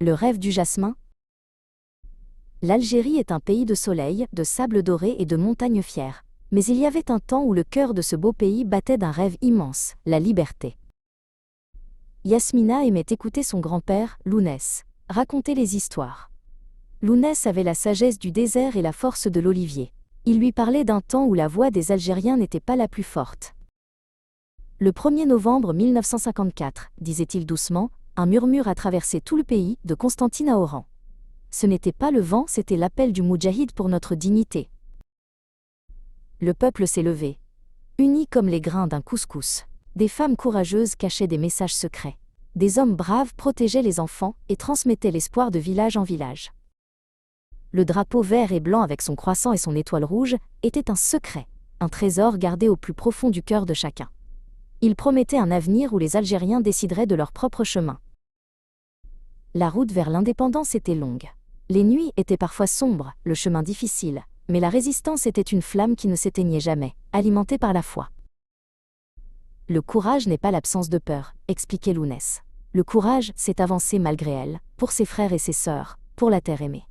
Le rêve du jasmin? L'Algérie est un pays de soleil, de sable doré et de montagnes fières. Mais il y avait un temps où le cœur de ce beau pays battait d'un rêve immense, la liberté. Yasmina aimait écouter son grand-père, Lounès, raconter les histoires. Lounès avait la sagesse du désert et la force de l'olivier. Il lui parlait d'un temps où la voix des Algériens n'était pas la plus forte. Le 1er novembre 1954, disait-il doucement, un murmure a traversé tout le pays, de Constantine à Oran. Ce n'était pas le vent, c'était l'appel du Moudjahid pour notre dignité. Le peuple s'est levé. Uni comme les grains d'un couscous. Des femmes courageuses cachaient des messages secrets. Des hommes braves protégeaient les enfants et transmettaient l'espoir de village en village. Le drapeau vert et blanc avec son croissant et son étoile rouge était un secret, un trésor gardé au plus profond du cœur de chacun. Il promettait un avenir où les Algériens décideraient de leur propre chemin. La route vers l'indépendance était longue. Les nuits étaient parfois sombres, le chemin difficile, mais la résistance était une flamme qui ne s'éteignait jamais, alimentée par la foi. Le courage n'est pas l'absence de peur, expliquait Lounès. Le courage, c'est avancer malgré elle, pour ses frères et ses sœurs, pour la terre aimée.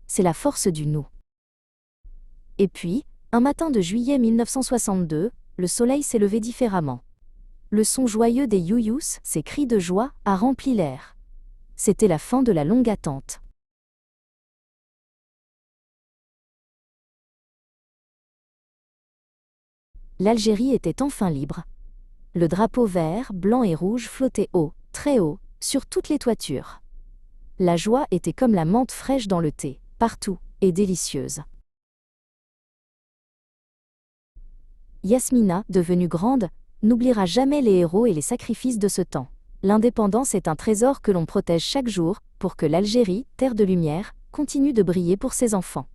C'est la force du nous. Et puis, un matin de juillet 1962, le soleil s'est levé différemment. Le son joyeux des youyous, ces cris de joie, a rempli l'air. C'était la fin de la longue attente. L'Algérie était enfin libre. Le drapeau vert, blanc et rouge flottait haut, très haut, sur toutes les toitures. La joie était comme la menthe fraîche dans le thé, partout, et délicieuse. Yasmina, devenue grande, n'oubliera jamais les héros et les sacrifices de ce temps. L'indépendance est un trésor que l'on protège chaque jour, pour que l'Algérie, terre de lumière, continue de briller pour ses enfants.